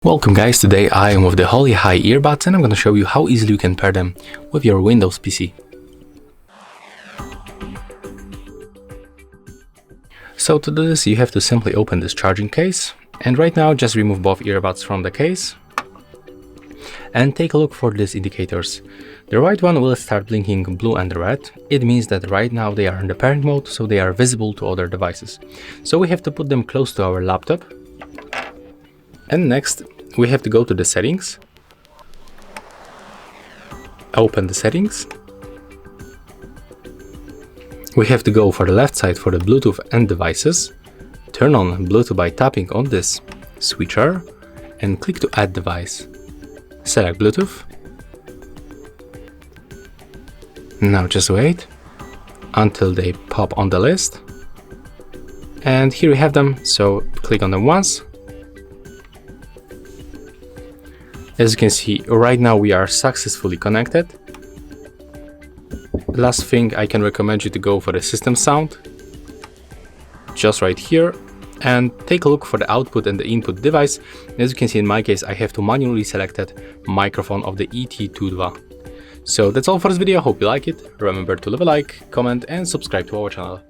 Welcome guys, today I am with the HolyHigh earbuds and I'm going to show you how easily you can pair them with your Windows PC. So to do this you have to simply open this charging case, and right now just remove both earbuds from the case and take a look for these indicators. The right one will start blinking blue and red. It means that right now they are in the pairing mode, so they are visible to other devices. So we have to put them close to our laptop. And next, we have to go to the settings, open the settings. We have to go for the left side for the Bluetooth and devices, turn on Bluetooth by tapping on this switcher and click to add device. Select Bluetooth. Now just wait until they pop on the list. And here we have them, so click on them once. As you can see, right now we are successfully connected. Last thing, I can recommend you to go for the system sound, just right here, and take a look for the output and the input device. As you can see, in my case, I have to manually select microphone of the ET2. So that's all for this video. Hope you like it. Remember to leave a like, comment and subscribe to our channel.